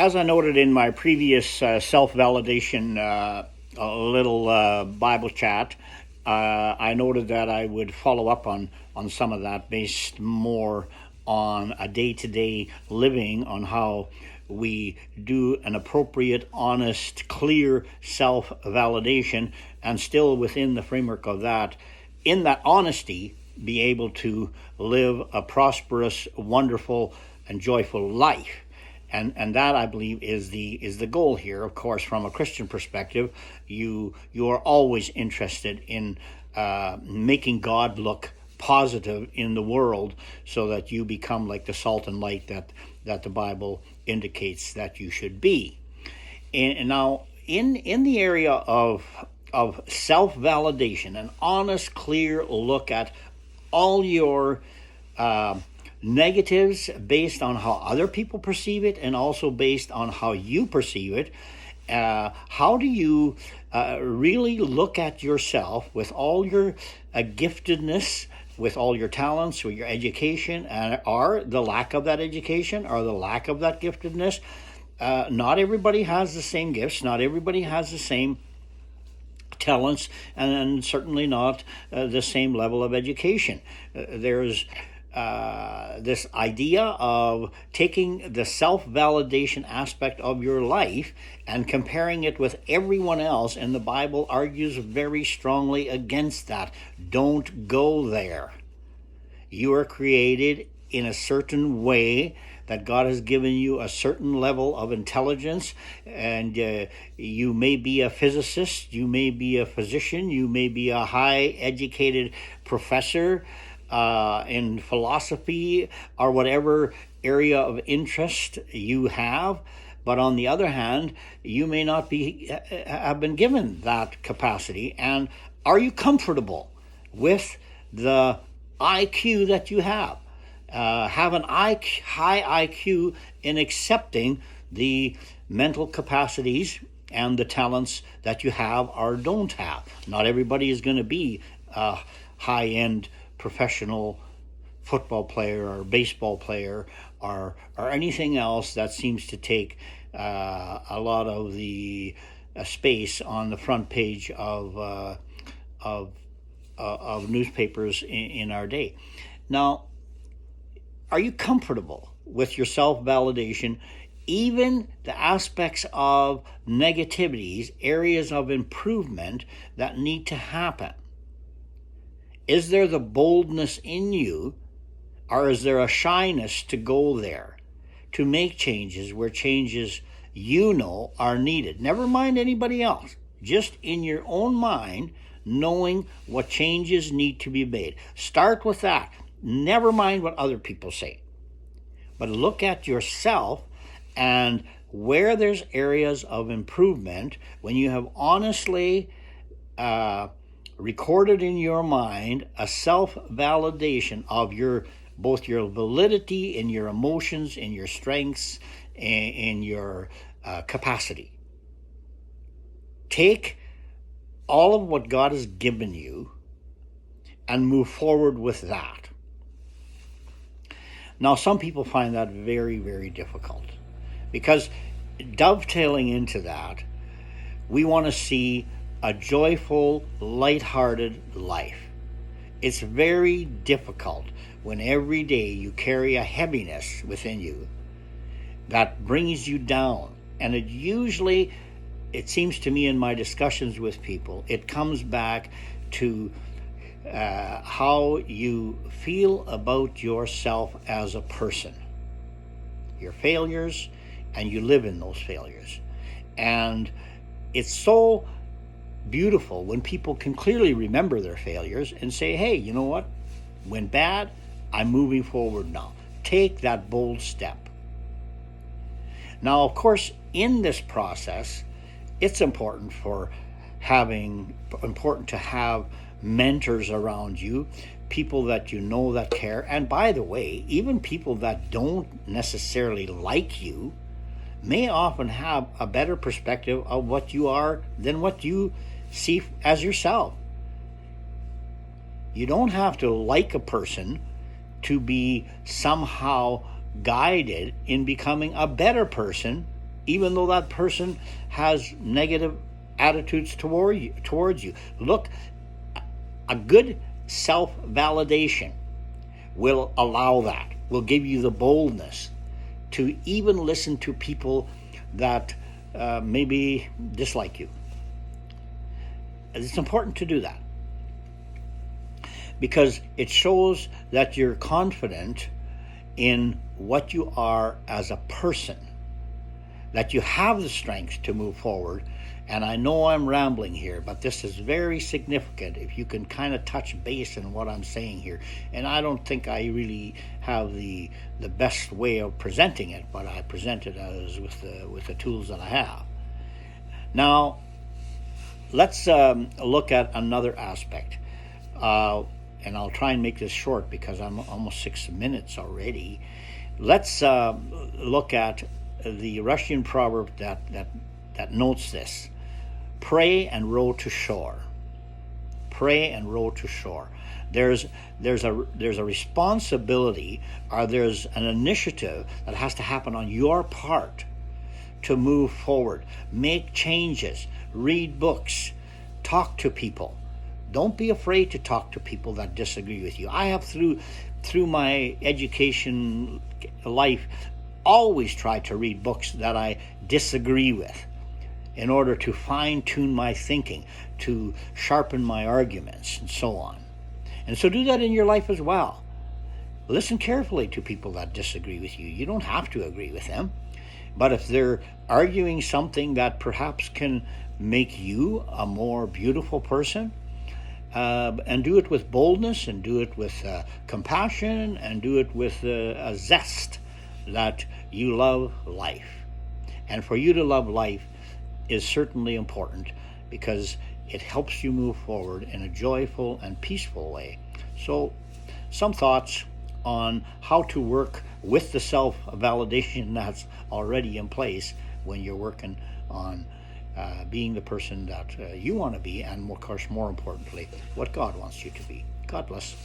As I noted in my previous self-validation little Bible chat, I noted that I would follow up on some of that based more on a day-to-day living, on how we do an appropriate, honest, clear self-validation, and still within the framework of that, in that honesty, be able to live a prosperous, wonderful, and joyful life. And that, I believe, is the goal here. Of course, from a Christian perspective, you are always interested in making God look positive in the world, so that you become like the salt and light that the Bible indicates that you should be. And now, in the area of self-validation, an honest, clear look at all your negatives based on how other people perceive it, and also based on how you perceive it. How do you really look at yourself with all your giftedness, with all your talents, with your education, or the lack of that education, or the lack of that giftedness? Not everybody has the same gifts. Not everybody has the same talents, and certainly not the same level of education. There's this idea of taking the self-validation aspect of your life and comparing it with everyone else, and the Bible argues very strongly against that. Don't go there. You are created in a certain way, that God has given you a certain level of intelligence, and you may be a physicist, you may be a physician, you may be a high-educated professor in philosophy, or whatever area of interest you have. But on the other hand, you may not have been given that capacity. And are you comfortable with the IQ that you have? Have an high IQ in accepting the mental capacities and the talents that you have or don't have. Not everybody is going to be a high-end professional football player or baseball player, or anything else that seems to take a lot of the space on the front page of newspapers in our day. Now, are you comfortable with your self-validation, even the aspects of negativities, areas of improvement that need to happen? Is there the boldness in you, or is there a shyness to go there, to make changes where changes are needed? Never mind anybody else, just in your own mind, knowing what changes need to be made. Start with that. Never mind what other people say, but look at yourself, and where there's areas of improvement, when you have honestly recorded in your mind a self-validation of both your validity in your emotions, in your strengths, and in your capacity. Take all of what God has given you and move forward with that. Now, some people find that very, very difficult, because dovetailing into that, we want to see a joyful, lighthearted life. It's very difficult when every day you carry a heaviness within you that brings you down. And it seems to me in my discussions with people, it comes back to how you feel about yourself as a person, your failures, and you live in those failures. And it's so beautiful when people can clearly remember their failures and say, hey, you know what? Went bad, I'm moving forward now. Take that bold step. Now, of course, in this process, it's important to have mentors around you, people that you know that care. And by the way, even people that don't necessarily like you may often have a better perspective of what you are than what you see as yourself. You don't have to like a person to be somehow guided in becoming a better person even though that person has negative attitudes towards you. Look, a good self-validation will allow that, will give you the boldness to even listen to people that maybe dislike you. It's important to do that because it shows that you're confident in what you are as a person, that you have the strength to move forward. And I know I'm rambling here, but this is very significant if you can kind of touch base on what I'm saying here. And I don't think I really have the best way of presenting it, but I present it as with the tools that I have. Now, let's look at another aspect. And I'll try and make this short because I'm almost 6 minutes already. Let's look at the Russian proverb that notes this: pray and row to shore. Pray and row to shore. There's a responsibility, or there's an initiative that has to happen on your part to move forward, make changes, read books, talk to people. Don't be afraid to talk to people that disagree with you. I have, through my education life, always tried to read books that I disagree with in order to fine-tune my thinking, to sharpen my arguments, and so on. And so do that in your life as well. Listen carefully to people that disagree with you. You don't have to agree with them. But if they're arguing something that perhaps can make you a more beautiful person, and do it with boldness, and do it with compassion, and do it with a zest that you love life. And for you to love life is certainly important because it helps you move forward in a joyful and peaceful way. So, some thoughts on how to work with the self-validation that's already in place when you're working on being the person that you want to be, and of course, more importantly, what God wants you to be. God bless.